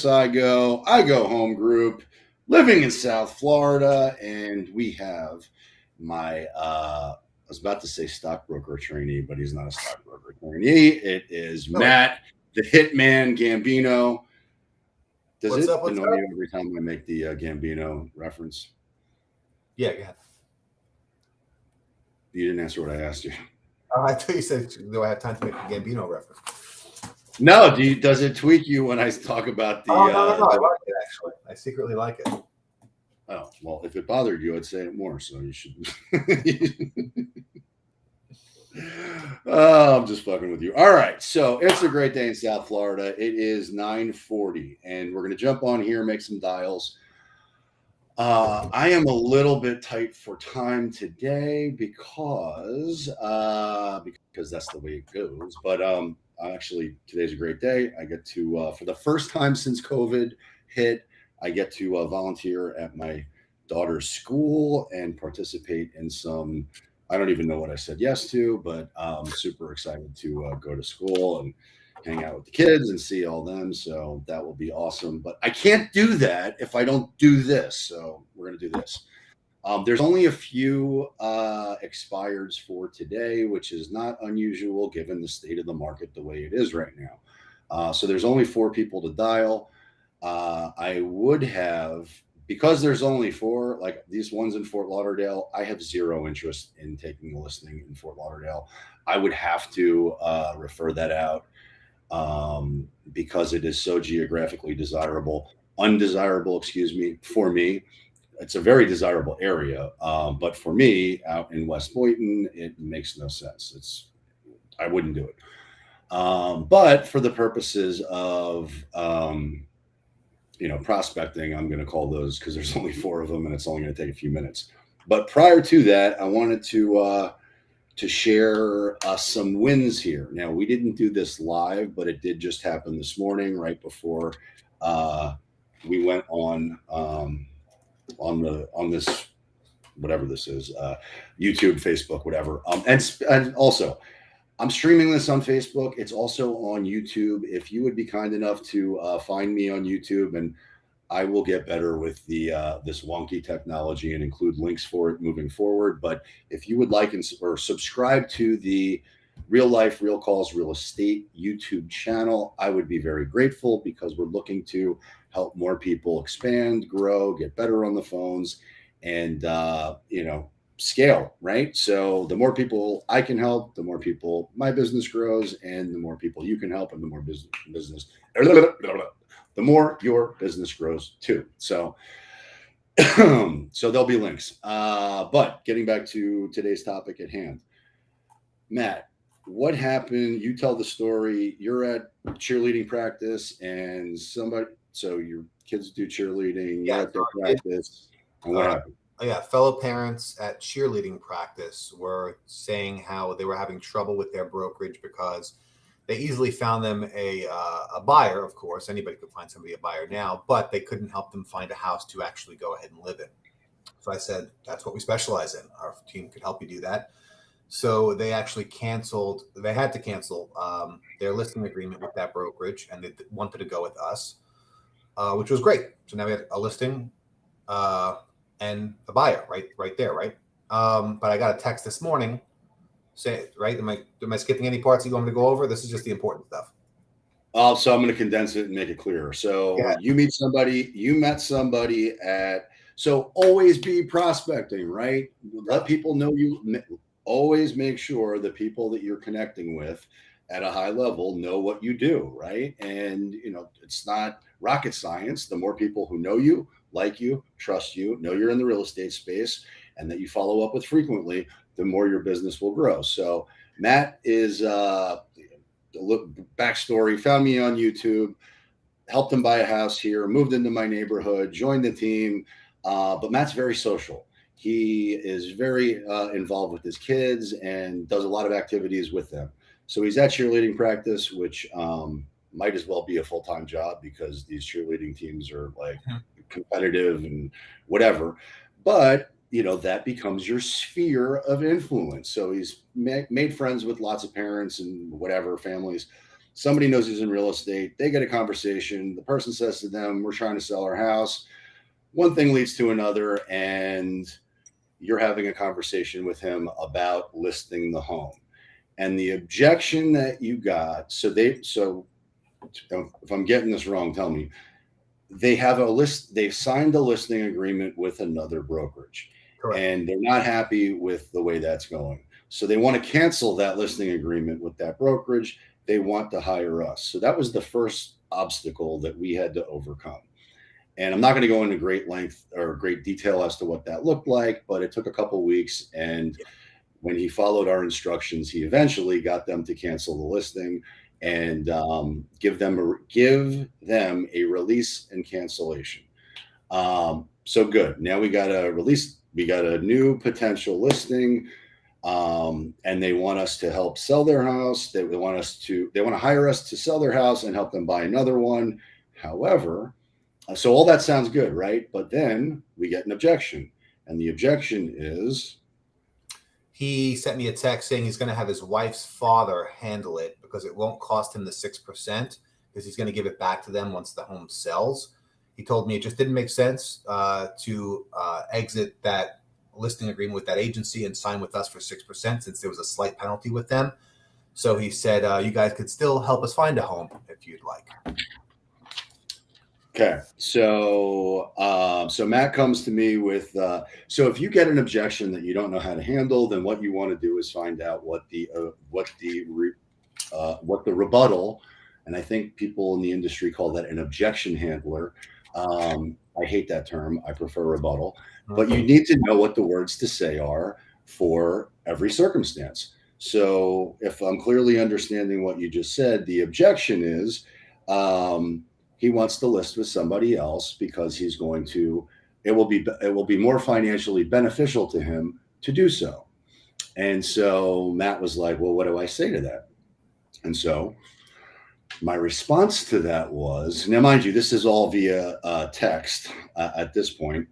I go home group, living in South Florida, and we have my I was about to say stockbroker trainee, but he's not a stockbroker trainee. It is Really? Matt, the Hitman Gambino. Does What's it up? What's annoy up? you every time I make the Gambino reference? Yeah, go ahead. You didn't answer what I asked you. I thought you said, do I have time to make a Gambino reference? No, does it tweak you when I talk about Oh, no, no, no. I the like it, actually. I secretly like it. Oh, well, if it bothered you, I'd say it more. So you should. Oh, I'm just fucking with you. All right. So it's a great day in South Florida. It is 9:40, and we're going to jump on here, make some dials. I am a little bit tight for time today because that's the way it goes. But actually, today's a great day. I get to for the first time since COVID hit, I get to volunteer at my daughter's school and participate in some. I don't even know what I said yes to, but I'm super excited to go to school and hang out with the kids and see all them. So that will be awesome. But I can't do that if I don't do this. So we're going to do this. There's only a few expireds for today, which is not unusual given the state of the market the way it is right now. So there's only four people to dial. I would have, because there's only four, like these ones in Fort Lauderdale, I have zero interest in taking a listing in Fort Lauderdale. I would have to refer that out because it is so geographically undesirable, excuse me, for me. It's a very desirable area, but for me, out in West Boynton, it makes no sense. I wouldn't do it. But for the purposes of prospecting, I'm going to call those because there's only four of them, and it's only going to take a few minutes. But prior to that, I wanted to share some wins here. Now, we didn't do this live, but it did just happen this morning, right before uh, we went on this whatever this is, YouTube, Facebook, whatever. And also, I'm streaming this on Facebook. It's also on YouTube. If you would be kind enough to find me on YouTube, and I will get better with the this wonky technology and include links for it moving forward. But if you would like or subscribe to the Real Life, Real Calls, Real Estate YouTube channel, I would be very grateful because we're looking to help more people expand, grow, get better on the phones, and scale. Right. So the more people I can help, the more people my business grows, and the more people you can help, and the more business the more your business grows too. So, so there'll be links. But getting back to today's topic at hand, Matt, what happened? You tell the story. You're at cheerleading practice, and so your kids do cheerleading. You're Yeah, at their so our practice, and what uh, happened? yeah, fellow parents at cheerleading practice were saying how they were having trouble with their brokerage because they easily found them a buyer. Of course, anybody could find somebody a buyer now, but they couldn't help them find a house to actually go ahead and live in. So I said, that's what we specialize in. Our team could help you do that. So they actually canceled. They had to cancel their listing agreement with that brokerage, and they wanted to go with us, which was great. So now we had a listing uh, and a buyer right there, right. But I got a text this morning say, right, am I skipping any parts you want me to go over? This is just the important stuff. So I'm going to condense it and make it clearer. So Yeah. you met somebody at, so always be prospecting, right? Let people know you, always make sure the people that you're connecting with at a high level know what you do, right? And, it's not rocket science. The more people who know you, like you, trust you, know you're in the real estate space, and that you follow up with frequently, the more your business will grow. So Matt is, look backstory, found me on YouTube, helped him buy a house here, moved into my neighborhood, joined the team. But Matt's very social. He is very involved with his kids and does a lot of activities with them. So he's at cheerleading practice, which might as well be a full time job because these cheerleading teams are like competitive and whatever. But that becomes your sphere of influence. So he's made friends with lots of parents and whatever families, Somebody knows he's in real estate. They get a conversation. The person says to them, we're trying to sell our house. One thing leads to another, and you're having a conversation with him about listing the home. And the objection that you got, so if I'm getting this wrong, tell me. They've signed a listing agreement with another brokerage. Correct. And they're not happy with the way that's going. So they want to cancel that listing agreement with that brokerage. They want to hire us. So that was the first obstacle that we had to overcome. And I'm not going to go into great length or great detail as to what that looked like, but it took a couple of weeks. And when he followed our instructions, he eventually got them to cancel the listing and give them a release and cancellation. So good. Now we got a release. We got a new potential listing, and they want us to help sell their house. They want to hire us to sell their house and help them buy another one. However, so all that sounds good, right? But then we get an objection, and the objection is he sent me a text saying he's going to have his wife's father handle it because it won't cost him the 6% because he's going to give it back to them once the home sells. He told me it just didn't make sense to exit that listing agreement with that agency and sign with us for 6% since there was a slight penalty with them. So he said, you guys could still help us find a home if you'd like. Okay, so Matt comes to me with so if you get an objection that you don't know how to handle, then what you want to do is find out what the rebuttal, and I think people in the industry call that an objection handler. I hate that term. I prefer rebuttal, but you need to know what the words to say are for every circumstance. So if I'm clearly understanding what you just said, the objection is. He wants to list with somebody else because it will be more financially beneficial to him to do so. And so Matt was like, well, what do I say to that? And so my response to that was, now mind you, this is all via text at this point.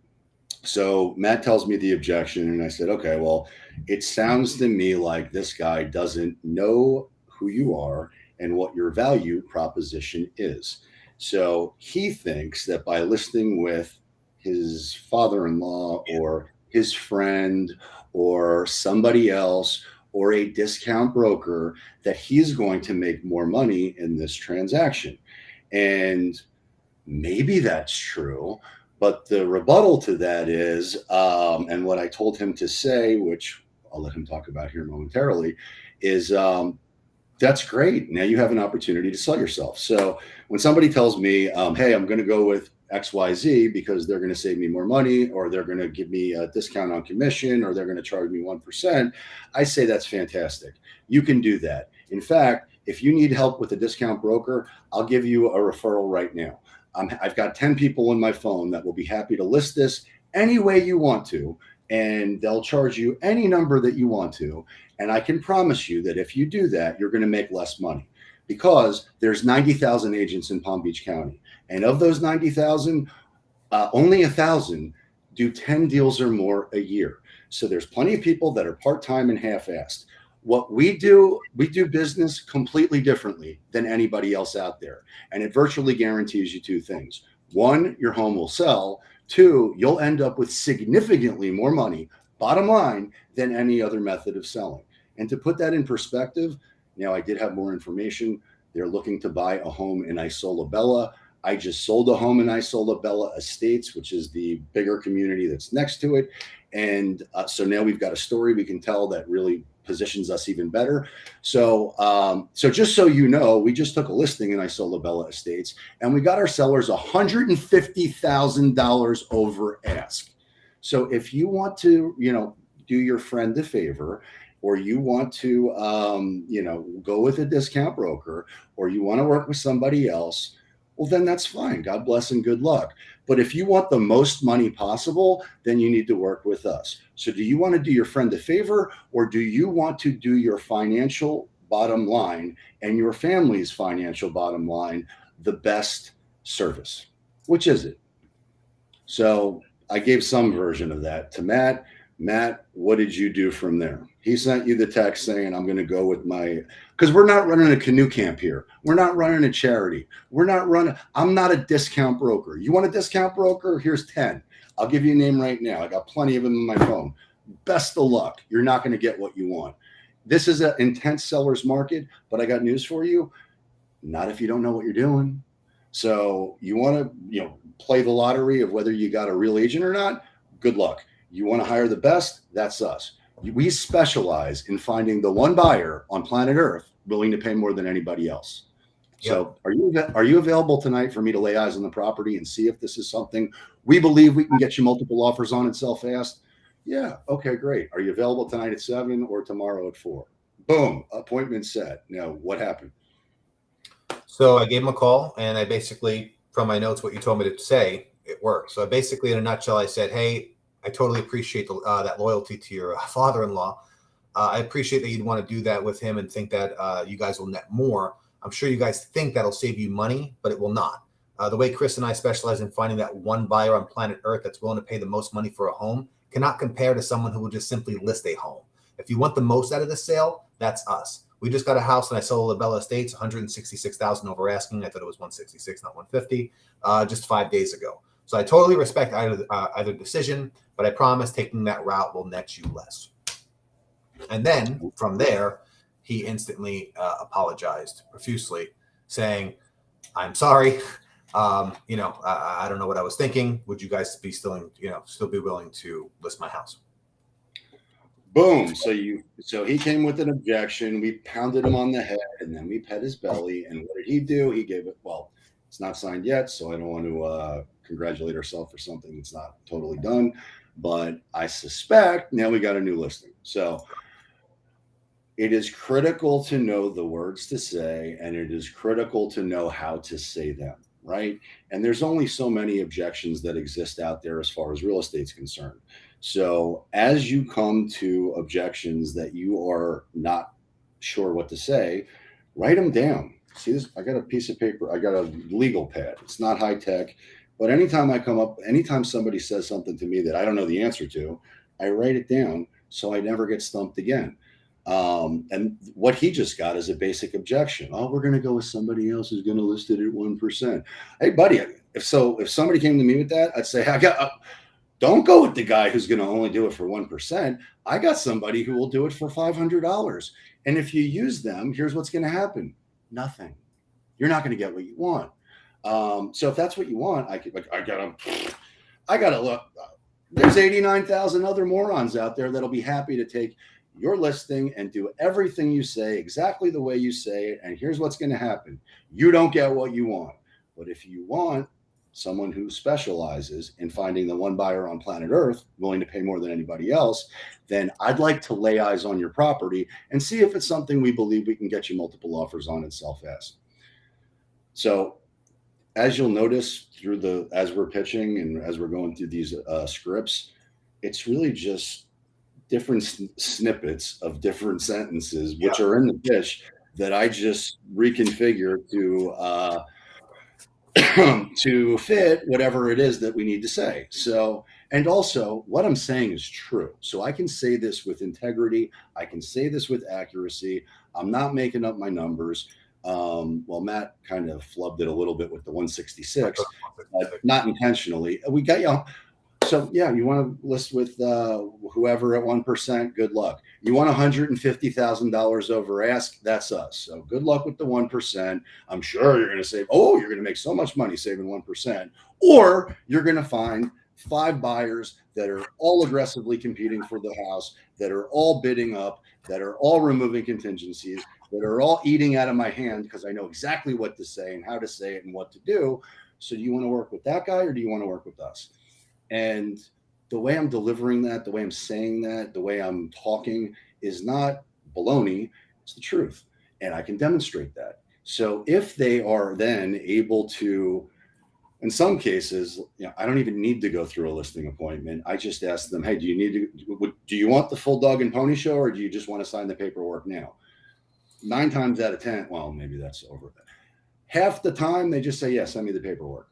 So Matt tells me the objection, and I said, okay, well, it sounds to me like this guy doesn't know who you are and what your value proposition is. So he thinks that by listing with his father-in-law or his friend or somebody else or a discount broker, that he's going to make more money in this transaction. And maybe that's true, but the rebuttal to that is, and what I told him to say, which I'll let him talk about here momentarily, is that's great. Now you have an opportunity to sell yourself. So when somebody tells me, hey, I'm going to go with XYZ because they're going to save me more money, or they're going to give me a discount on commission, or they're going to charge me 1%, I say that's fantastic. You can do that. In fact, if you need help with a discount broker, I'll give you a referral right now. I've got 10 people on my phone that will be happy to list this any way you want to, and they'll charge you any number that you want to. And I can promise you that if you do that, you're going to make less money because there's 90,000 agents in Palm Beach County. And of those 90,000, only 1,000 do 10 deals or more a year. So there's plenty of people that are part-time and half-assed. What we do business completely differently than anybody else out there. And it virtually guarantees you two things. One, your home will sell. Two, you'll end up with significantly more money, bottom line, than any other method of selling. And to put that in perspective, I did have more information. They're looking to buy a home in Isola Bella. I just sold a home in Isola Bella Estates, which is the bigger community that's next to it. And so now we've got a story we can tell that really positions us even better. So just so you know, we just took a listing in Isola Bella Estates, and we got our sellers $150,000 over ask. So if you want to, do your friend a favor, or you want to, go with a discount broker, or you want to work with somebody else, well, then that's fine. God bless and good luck. But if you want the most money possible, then you need to work with us. So do you want to do your friend a favor, or do you want to do your financial bottom line and your family's financial bottom line the best service? Which is it? So I gave some version of that to Matt. Matt, what did you do from there? He sent you the text saying, I'm going to go with my, because we're not running a canoe camp here. We're not running a charity. I'm not a discount broker. You want a discount broker? Here's 10. I'll give you a name right now. I got plenty of them in my phone. Best of luck. You're not going to get what you want. This is an intense seller's market, but I got news for you. Not if you don't know what you're doing. So you want to, play the lottery of whether you got a real agent or not. Good luck. You want to hire the best? That's us. We specialize in finding the one buyer on planet Earth willing to pay more than anybody else. So are you available tonight for me to lay eyes on the property and see if this is something we believe we can get you multiple offers on and sell fast? Yeah. Okay, great. Are you available tonight at 7 or tomorrow at 4? Boom. Appointment set. Now, what happened? So I gave him a call, and I basically, from my notes, what you told me to say, it worked. So basically, in a nutshell, I said, hey, I totally appreciate that loyalty to your father-in-law. I appreciate that you'd want to do that with him and think that you guys will net more. I'm sure you guys think that'll save you money, but it will not. The way Chris and I specialize in finding that one buyer on planet Earth that's willing to pay the most money for a home cannot compare to someone who will just simply list a home. If you want the most out of the sale, that's us. We just got a house in Isola Bella Estates, $166,000 over asking. I thought it was $166, not $150, just 5 days ago. So I totally respect either decision, but I promise taking that route will net you less. And then from there, he instantly apologized profusely, saying, I'm sorry. I don't know what I was thinking. Would you guys be still be willing to list my house? Boom. So he came with an objection. We pounded him on the head, and then we pet his belly. And what did he do? He gave it. Well, it's not signed yet, so I don't want to congratulate ourselves for something that's not totally done. But I suspect now we got a new listing. So it is critical to know the words to say, and it is critical to know how to say them, right? And there's only so many objections that exist out there as far as real estate's concerned. So as you come to objections that you are not sure what to say, write them down. See this? I got a piece of paper. I got a legal pad. It's not high tech, but anytime somebody says something to me that I don't know the answer to, I write it down so I never get stumped again. And what he just got is a basic objection. Oh, we're going to go with somebody else who's going to list it at 1%. Hey, buddy, if somebody came to me with that, I'd say, don't go with the guy who's going to only do it for 1%. I got somebody who will do it for $500. And if you use them, here's what's going to happen. Nothing. You're not going to get what you want. So if that's what you want, I gotta look. There's 89,000 other morons out there that'll be happy to take your listing and do everything you say exactly the way you say it. And here's what's going to happen. You don't get what you want. But if you want someone who specializes in finding the one buyer on planet Earth willing to pay more than anybody else, then I'd like to lay eyes on your property and see if it's something we believe we can get you multiple offers on and sell fast. So as you'll notice as we're pitching and as we're going through these scripts, it's really just different snippets of different sentences, which are in the pitch that I just reconfigure to fit whatever it is that we need to say. So, and also what I'm saying is true. So I can say this with integrity. I can say this with accuracy. I'm not making up my numbers. Well, Matt kind of flubbed it a little bit with the 166, but not intentionally. We got you. So yeah, you want to list with whoever at 1%, good luck. You want $150,000 over ask, that's us. So good luck with the 1%. I'm sure you're going to save, you're going to make so much money saving 1%. Or you're going to find 5 buyers that are all aggressively competing for the house, that are all bidding up, that are all removing contingencies, that are all eating out of my hand because I know exactly what to say and how to say it and what to do. So do you want to work with that guy or do you want to work with us? And the way I'm delivering that, the way I'm saying that, the way I'm talking is not baloney, it's the truth. And I can demonstrate that. So if they are then able to, in some cases, I don't even need to go through a listing appointment. I just ask them, hey, do you want the full dog and pony show or do you just want to sign the paperwork now? 9 times out of 10, well, maybe that's over. Half the time they just say, yeah, send me the paperwork.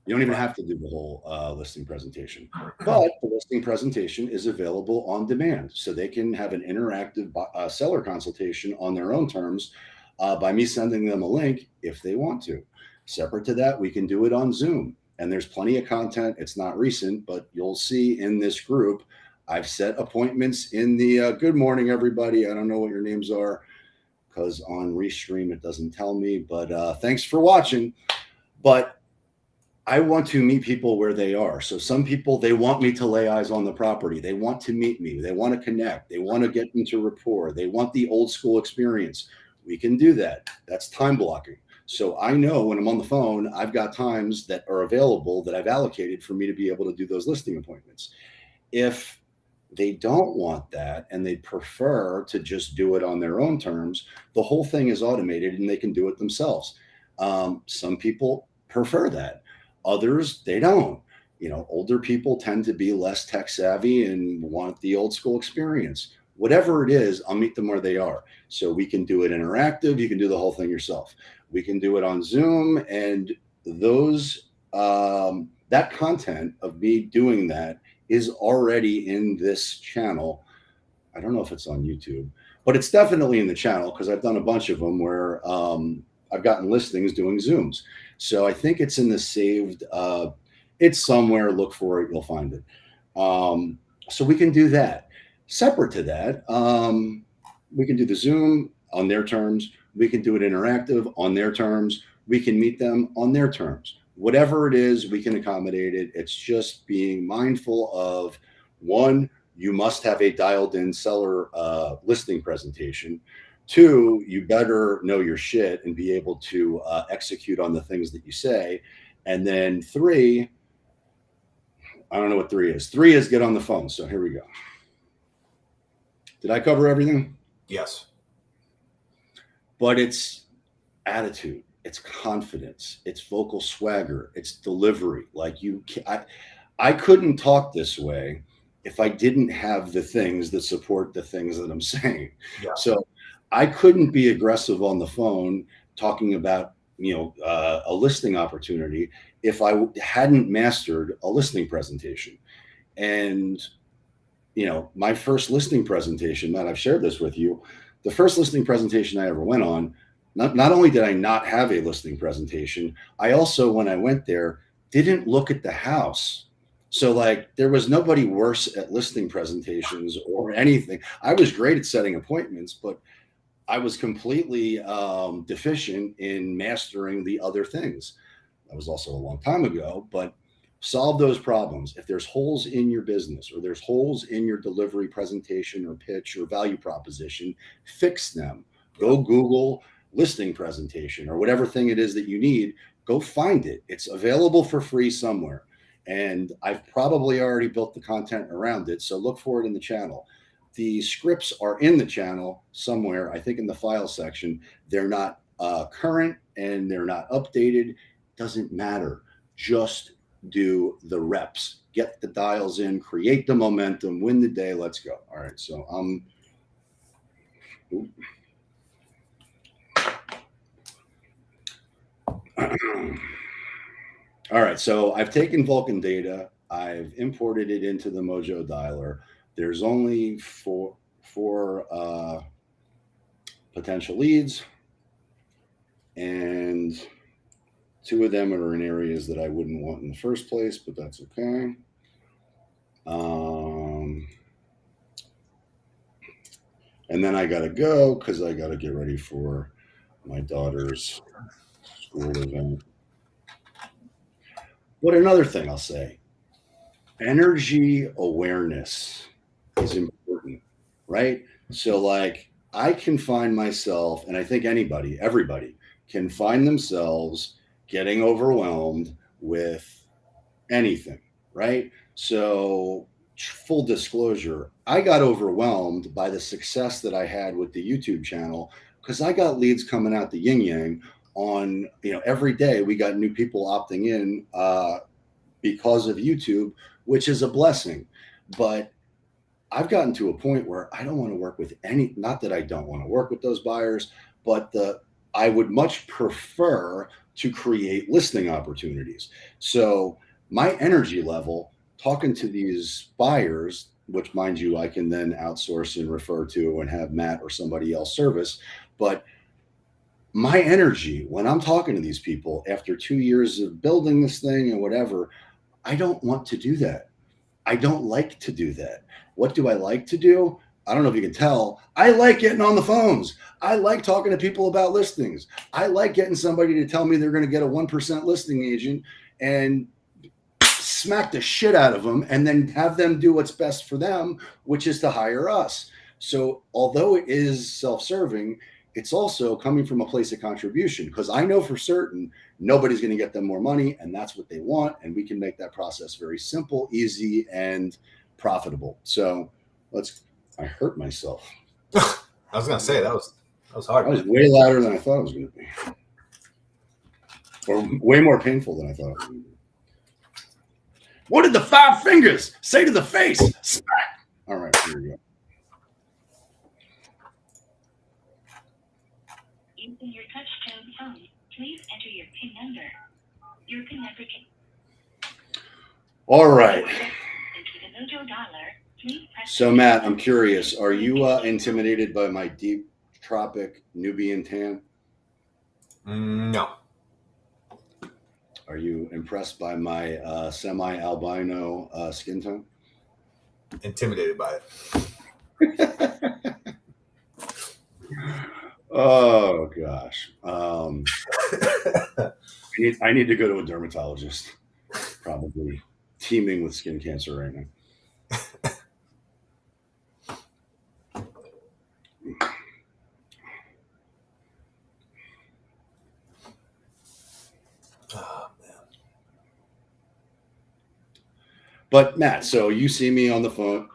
You don't even Right. have to do the whole listing presentation, but the listing presentation is available on demand. So they can have an interactive seller consultation on their own terms by me sending them a link if they want to. Separate to that, we can do it on Zoom. And there's plenty of content. It's not recent, but you'll see in this group, I've set appointments in the good morning, everybody. I don't know what your names are because on Restream it doesn't tell me, but thanks for watching. But I want to meet people where they are. So some people, they want me to lay eyes on the property. They want to meet me. They want to connect. They want to get into rapport. They want the old school experience. We can do that. That's time blocking. So I know when I'm on the phone, I've got times that are available that I've allocated for me to be able to do those listing appointments. If they don't want that and they prefer to just do it on their own terms, the whole thing is automated and they can do it themselves. Some people prefer that. Others, they don't. Older people tend to be less tech savvy and want the old school experience. Whatever it is, I'll meet them where they are. So we can do it interactive. You can do the whole thing yourself. We can do it on Zoom, and that content of me doing that is already in this channel. I don't know if it's on YouTube, but it's definitely in the channel because I've done a bunch of them where I've gotten listings doing Zooms. So I think it's in the saved. It's somewhere. Look for it. You'll find it. So we can do that. Separate to that, we can do the Zoom on their terms. We can do it interactive on their terms. We can meet them on their terms. Whatever it is, we can accommodate it. It's just being mindful of, one, you must have a dialed in seller listing presentation. Two, you better know your shit and be able to execute on the things that you say. And then three, I don't know what three is. Three is get on the phone. So here we go. Did I cover everything? Yes. But it's attitude, it's confidence, it's vocal swagger, it's delivery. Like I couldn't talk this way if I didn't have the things that support the things that I'm saying. Yeah. So I couldn't be aggressive on the phone talking about a listing opportunity if I hadn't mastered a listing presentation. And my first listing presentation, Matt, I've shared this with you. The first listing presentation I ever went on, not only did I not have a listing presentation, I also, when I went there, didn't look at the house. So there was nobody worse at listing presentations or anything. I was great at setting appointments, but I was completely deficient in mastering the other things. That was also a long time ago, but solve those problems. If there's holes in your business or there's holes in your delivery presentation or pitch or value proposition, fix them. Go Google listing presentation or whatever thing it is that you need. Go find it. It's available for free somewhere. And I've probably already built the content around it. So look for it in the channel. The scripts are in the channel somewhere, I think in the file section. They're not current and they're not updated. Doesn't matter. Just do the reps, get the dials in, create the momentum, win the day. Let's go. All right. So all right. So I've taken Vulcan data. I've imported it into the Mojo dialer. There's only four potential leads, and two of them are in areas that I wouldn't want in the first place, but that's okay. And then I got to go because I got to get ready for my daughter's school event. But another thing I'll say, energy awareness is important, right? So I can find myself, and I think everybody can find themselves getting overwhelmed with anything, right? So full disclosure, I got overwhelmed by the success that I had with the YouTube channel because I got leads coming out the yin yang on, every day we got new people opting in because of YouTube, which is a blessing. But I've gotten to a point where I don't want to work with not that I don't want to work with those buyers, but I would much prefer to create listing opportunities. So my energy level talking to these buyers, which mind you, I can then outsource and refer to and have Matt or somebody else service. But my energy when I'm talking to these people after 2 years of building this thing and whatever, I don't want to do that. I don't like to do that. What do I like to do? I don't know if you can tell. I like getting on the phones. I like talking to people about listings. I like getting somebody to tell me they're going to get a 1% listing agent and smack the shit out of them and then have them do what's best for them, which is to hire us. So although it is self-serving, it's also coming from a place of contribution because I know for certain nobody's going to get them more money and that's what they want. And we can make that process very simple, easy, and profitable. So I hurt myself. I was going to say that was hard. That was way louder than I thought it was going to be. Or way more painful than I thought it was going to be. What did the 5 fingers say to the face? Smack. All right, here we go. Using your touch-tone phone, please enter your PIN number. Your PIN number can... All right. Into the Mojo Dollar, please press... So, Matt, I'm curious. Are you intimidated by my deep tropic Nubian tan? No. Are you impressed by my semi-albino skin tone? Intimidated by it. Oh gosh. I need to go to a dermatologist. Probably teeming with skin cancer right now. Oh, man. But Matt, so you see me on the phone.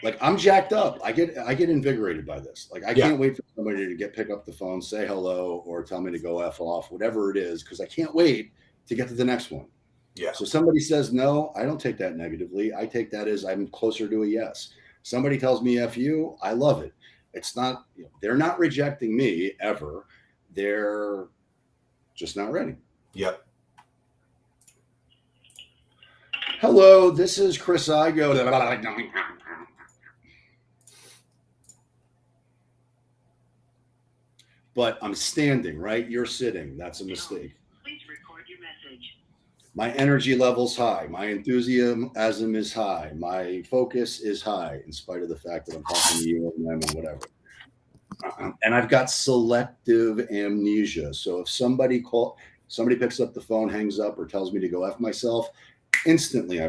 Like I'm jacked up. I get invigorated by this. Like I can't wait for somebody to pick up the phone, say hello, or tell me to go F off, whatever it is, because I can't wait to get to the next one. Yeah. So somebody says no, I don't take that negatively. I take that as I'm closer to a yes. Somebody tells me F you, I love it. It's not, they're not rejecting me ever. They're just not ready. Yep. Hello, this is Chris Igoe. But I'm standing, right? You're sitting. That's a mistake. Please record your message. My energy level's high. My enthusiasm is high. My focus is high, in spite of the fact that I'm talking to you and them and whatever. And I've got selective amnesia. So if somebody picks up the phone, hangs up, or tells me to go F myself, instantly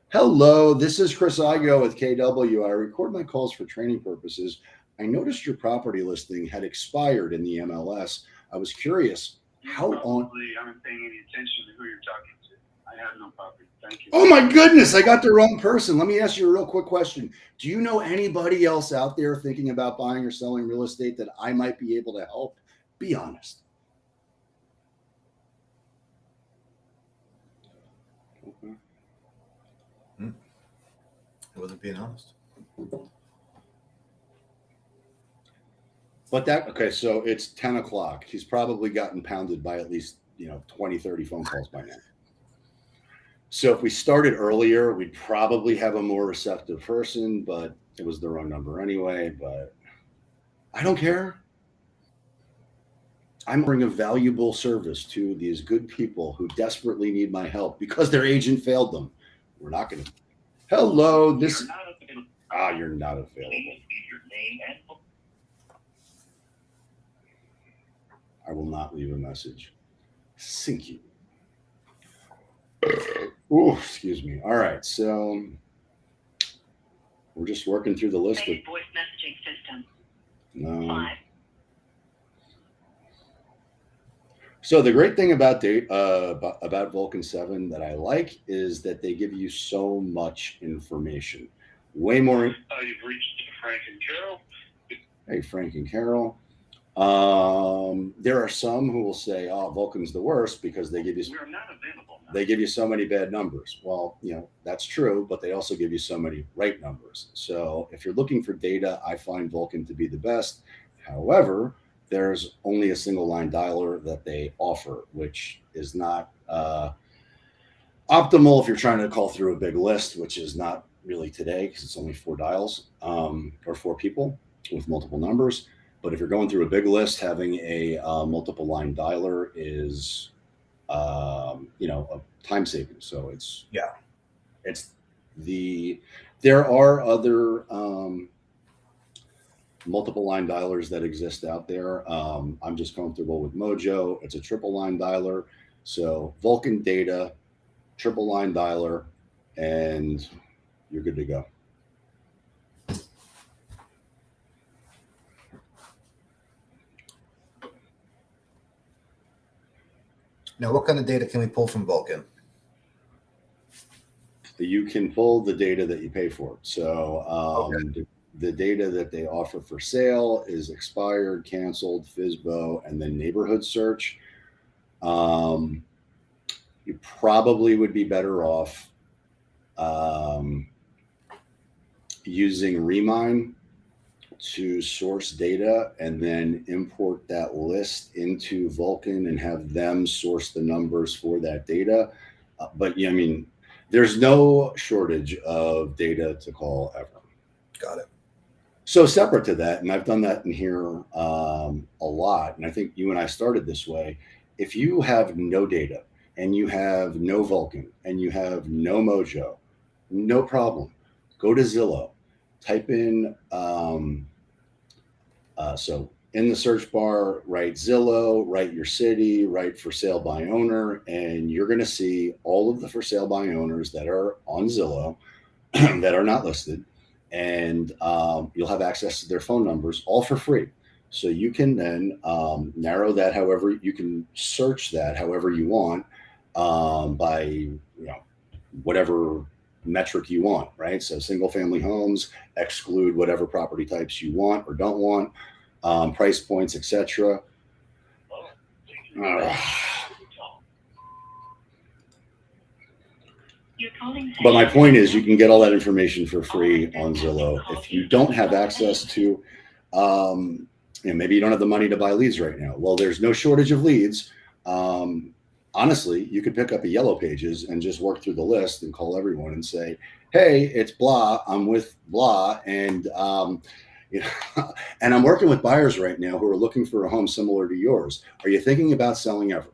hello, this is Chris Igoe with KW. I record my calls for training purposes. I noticed your property listing had expired in the MLS. I was curious, how long? I haven't paying any attention to who you're talking to. I have no property. Thank you. Oh my goodness, I got the wrong person. Let me ask you a real quick question. Do you know anybody else out there thinking about buying or selling real estate that I might be able to help? Be honest. Okay. I wasn't being honest. But okay, so it's 10 o'clock. He's probably gotten pounded by at least 20, 30 phone calls by now. So if we started earlier, we'd probably have a more receptive person, but it was the wrong number anyway. But I don't care. I'm offering a valuable service to these good people who desperately need my help because their agent failed them. We're not going to. Hello, this. You're not available. I will not leave a message. Thank you. Oh, excuse me. All right, so we're just working through the list of voice messaging system. No. 5. So the great thing about Vulcan 7 that I like is that they give you so much information. Way more. You've reached Frank and Carol. Hey, Frank and Carol. There are some who will say, "Oh, Vulcan's the worst because they give you We are not available now. they give you so many bad numbers." Well, that's true, but they also give you so many right numbers. So if you're looking for data, I find Vulcan to be the best. However, there's only a single line dialer that they offer, which is not optimal if you're trying to call through a big list, which is not really today because it's only 4 dials or 4 people with multiple numbers. But if you're going through a big list, having a multiple line dialer is, a time saving. So it's there are other multiple line dialers that exist out there. I'm just comfortable with Mojo. It's a triple line dialer. So Vulcan data, triple line dialer, and you're good to go. Now, what kind of data can we pull from Vulcan? You can pull the data that you pay for. So the data that they offer for sale is expired, canceled, FSBO, and then neighborhood search. You probably would be better off using Remine to source data and then import that list into Vulcan and have them source the numbers for that data. But yeah, I mean, there's no shortage of data to call ever. Got it. So separate to that, and I've done that in here a lot, and I think you and I started this way. If you have no data and you have no Vulcan and you have no Mojo, no problem. Go to Zillow, type in, so in the search bar, write Zillow, write your city, write for sale by owner, and you're going to see all of the for sale by owners that are on Zillow that are not listed. And you'll have access to their phone numbers all for free. So you can then narrow that however you can search that however you want by whatever metric you want, right? So single family homes, exclude whatever property types you want or don't want, price points, etc. But my point is, you can get all that information for free on Zillow. If you don't have access to, maybe you don't have the money to buy leads right now. Well, there's no shortage of leads. Honestly, you could pick up a Yellow Pages and just work through the list and call everyone and say, "Hey, it's blah. I'm with blah, and and I'm working with buyers right now who are looking for a home similar to yours. Are you thinking about selling ever?"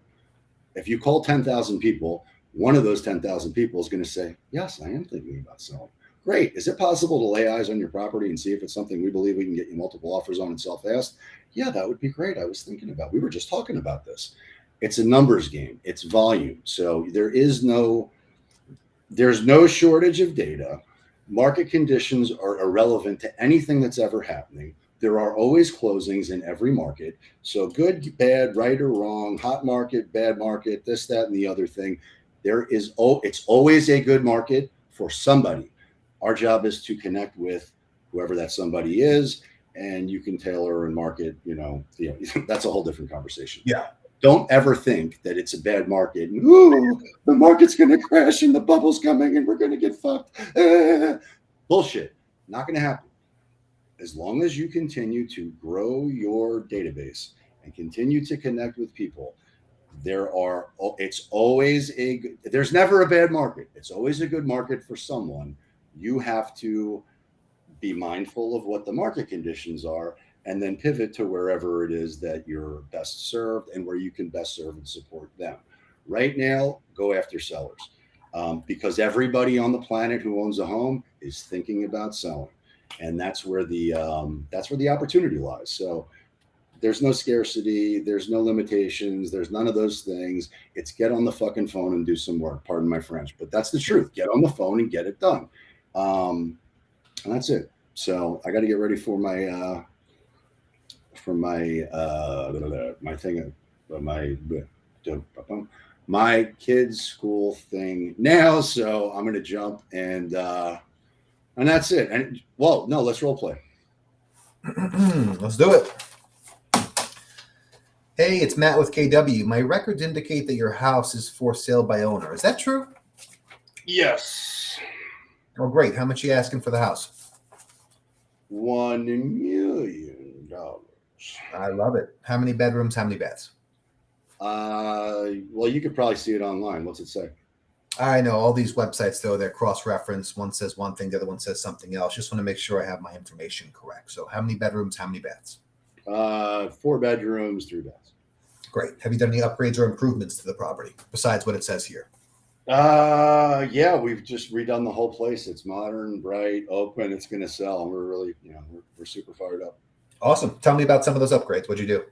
If you call 10,000 people, one of those 10,000 people is going to say, "Yes, I am thinking about selling." Great. Is it possible to lay eyes on your property and see if it's something we believe we can get you multiple offers on and sell fast? Yeah, that would be great. I was thinking about, we were just talking about this. It's a numbers game. It's volume. So there's no shortage of data. Market conditions are irrelevant to anything that's ever happening. There are always closings in every market. So good, bad, right or wrong, hot market, bad market, this, that, and the other thing. It's always a good market for somebody. Our job is to connect with whoever that somebody is, and you can tailor and market, that's a whole different conversation. Yeah. Don't ever think that it's a bad market. Ooh, the market's going to crash and the bubble's coming and we're going to get fucked. Bullshit. Not going to happen. As long as you continue to grow your database and continue to connect with people, there's never a bad market. It's always a good market for someone. You have to be mindful of what the market conditions are and then pivot to wherever it is that you're best served and where you can best serve and support them. Right now, go after sellers because everybody on the planet who owns a home is thinking about selling, and that's where the opportunity lies. So there's no scarcity, there's no limitations, there's none of those things. It's get on the fucking phone and do some work. Pardon my French, but that's the truth. Get on the phone and get it done, and that's it. So I got to get ready for my my kids' school thing now. So I'm gonna jump and that's it. And let's role play. Let's do it. Hey, it's Matt with KW. My records indicate that your house is for sale by owner. Is that true? Yes. Oh, great. How much are you asking for the house? $1 million. I love it. How many bedrooms? How many baths? Well, you could probably see it online. What's it say? I know all these websites, though, they're cross-referenced. One says one thing, the other one says something else. Just want to make sure I have my information correct. So how many bedrooms, how many baths? 4 bedrooms, 3 baths. Great. Have you done any upgrades or improvements to the property besides what it says here? Yeah, we've just redone the whole place. It's modern, bright, open. It's going to sell. And we're really, we're super fired up. Awesome. Tell me about some of those upgrades. What'd you do?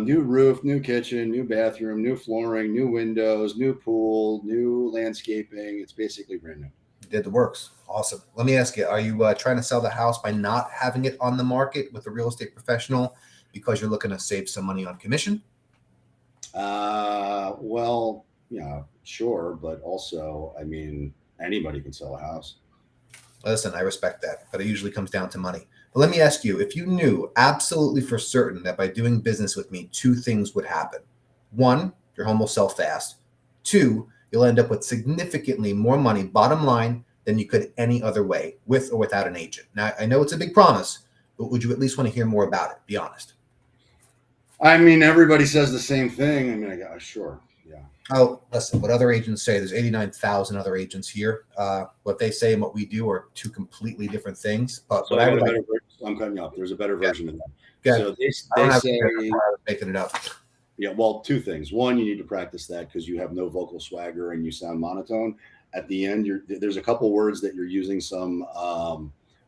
New roof, new kitchen, new bathroom, new flooring, new windows, new pool, new landscaping. It's basically brand new. You did the works. Awesome. Let me ask you, are you trying to sell the house by not having it on the market with a real estate professional because you're looking to save some money on commission? Well, yeah, sure. But also, I mean, anybody can sell a house. Listen, I respect that, but it usually comes down to money. But let me ask you, if you knew absolutely for certain that by doing business with me, 2 things would happen. 1, your home will sell fast. 2, you'll end up with significantly more money, bottom line, than you could any other way, with or without an agent. Now, I know it's a big promise, but would you at least want to hear more about it? Be honest. I mean, everybody says the same thing. I mean, sure. Yeah. Oh, listen, what other agents say, there's 89,000 other agents here. What they say and what we do are 2 completely different things. But So what I would like, I'm cutting you off. There's a better version of that. yeah, So I they don't have say, I was making it up. yeah, well, 2 things. One, you need to practice that because you have no vocal swagger and you sound monotone. At the end, there's a couple words that you're using some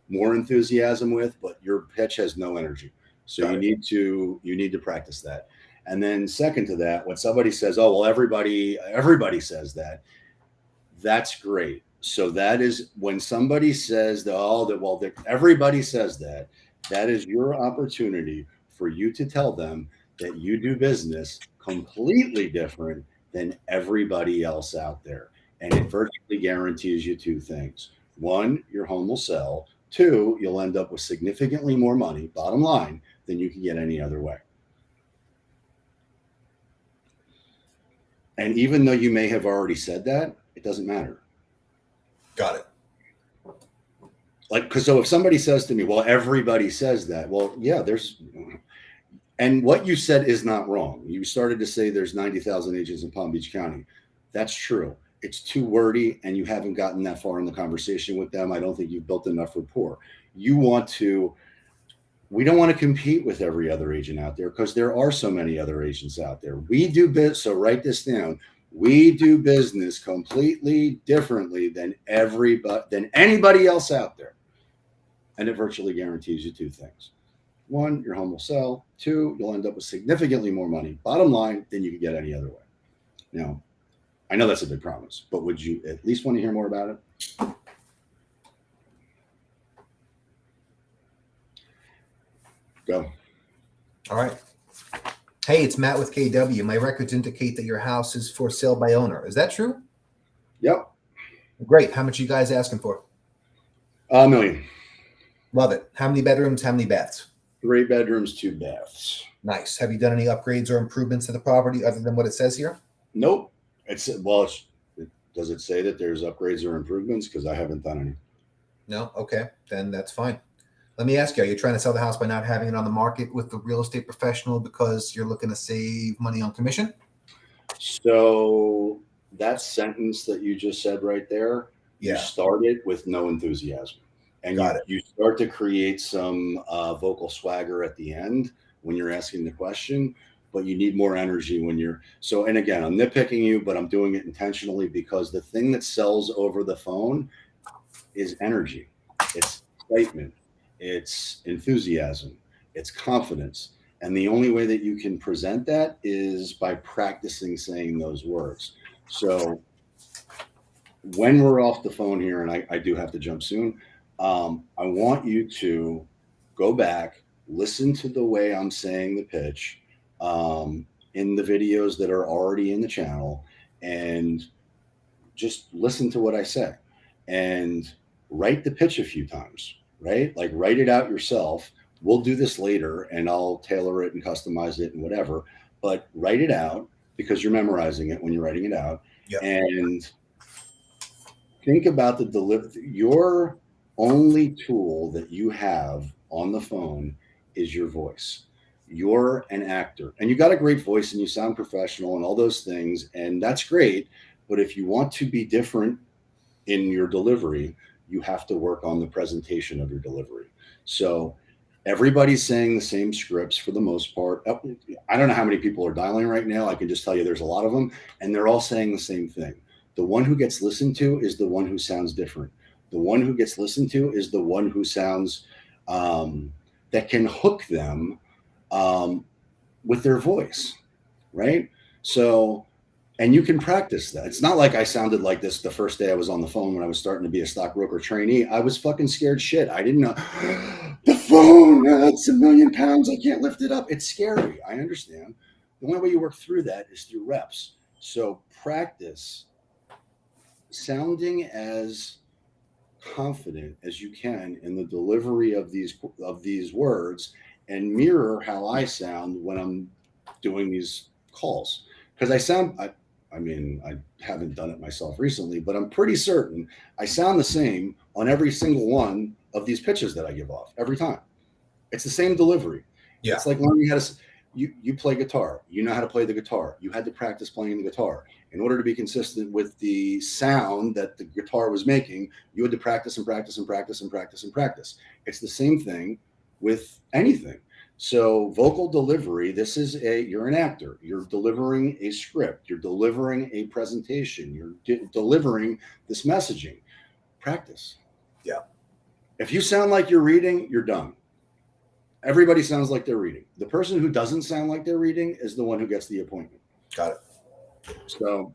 more enthusiasm with, but your pitch has no energy. So Got it. you need to practice that. And then second to that, when somebody says, "Oh, well, everybody says that," that's great. So that is when somebody says that everybody says that, that is your opportunity for you to tell them that you do business completely different than everybody else out there. And it virtually guarantees you 2 things. 1, your home will sell. 2, you'll end up with significantly more money, bottom line, than you can get any other way. And even though you may have already said that, it doesn't matter. Got it. So if somebody says to me, well, everybody says that, well, yeah, and what you said is not wrong. You started to say there's 90,000 agents in Palm Beach County. That's true. It's too wordy and you haven't gotten that far in the conversation with them. I don't think you've built enough rapport. We don't want to compete with every other agent out there because there are so many other agents out there. We do business. So write this down. We do business completely differently than anybody else out there. And it virtually guarantees you 2 things. 1, your home will sell. 2, you'll end up with significantly more money, bottom line, than you could get any other way. Now, I know that's a big promise, but would you at least want to hear more about it? Go. All right. Hey, it's Matt with KW. My records indicate that your house is for sale by owner. Is that true? Yep. Great. How much are you guys asking for? $1 million. Love it. How many bedrooms? How many baths? 3 bedrooms, 2 baths. Nice. Have you done any upgrades or improvements to the property other than what it says here? Nope. Does it say that there's upgrades or improvements? Because I haven't done any. No? Okay. Then that's fine. Let me ask you, are you trying to sell the house by not having it on the market with the real estate professional because you're looking to save money on commission? So that sentence that you just said right there, Yeah. you started with no enthusiasm. And you start to create some vocal swagger at the end when you're asking the question, but you need more energy when you're. So, and again, I'm nitpicking you, but I'm doing it intentionally because the thing that sells over the phone is energy. It's excitement. It's enthusiasm. It's confidence. And the only way that you can present that is by practicing saying those words. So when we're off the phone here, and I do have to jump soon, I want you to go back, listen to the way I'm saying the pitch in the videos that are already in the channel, and just listen to what I say and write the pitch a few times, right? Like write it out yourself. We'll do this later and I'll tailor it and customize it and whatever, but write it out because you're memorizing it when you're writing it out. Yep. And think about your only tool that you have on the phone is your voice. You're an actor and you got a great voice and you sound professional and all those things. And that's great. But if you want to be different in your delivery, you have to work on the presentation of your delivery. So everybody's saying the same scripts for the most part. I don't know how many people are dialing right now. I can just tell you there's a lot of them, and they're all saying the same thing. The one who gets listened to is the one who sounds different. The one who gets listened to is the one who sounds that can hook them with their voice, right? So, and you can practice that. It's not like I sounded like this the first day I was on the phone when I was starting to be a stockbroker trainee. I was fucking scared shit. I didn't know the phone. That's a million pounds. I can't lift it up. It's scary. I understand. The only way you work through that is through reps. So practice sounding as confident as you can in the delivery of these words, and mirror how I sound when I'm doing these calls. Because I mean, I haven't done it myself recently, but I'm pretty certain I sound the same on every single one of these pitches that I give off every time. It's the same delivery. Yeah. It's like learning how to, you play guitar, you know how to play the guitar. You had to practice playing the guitar. In order to be consistent with the sound that the guitar was making, you had to practice and practice and practice and practice and practice. It's the same thing with anything. So vocal delivery, you're an actor. You're delivering a script. You're delivering a presentation. You're delivering this messaging. Practice. Yeah. If you sound like you're reading, you're done. Everybody sounds like they're reading. The person who doesn't sound like they're reading is the one who gets the appointment. Got it. So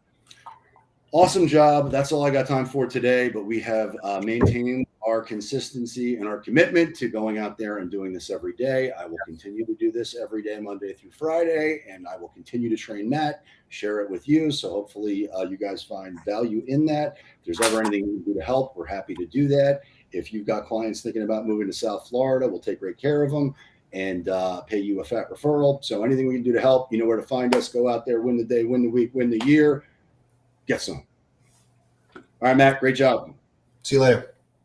awesome job. That's all I got time for today, but we have maintained our consistency and our commitment to going out there and doing this every day. I will continue to do this every day, Monday through Friday, and I will continue to train Matt, share it with you. So hopefully you guys find value in that. If there's ever anything we can do to help, we're happy to do that. If you've got clients thinking about moving to South Florida, we'll take great care of them and pay you a fat referral. So anything we can do to help, you know where to find us. Go out there, win the day, win the week, win the year. Get some. All right, Matt, great job. See you later.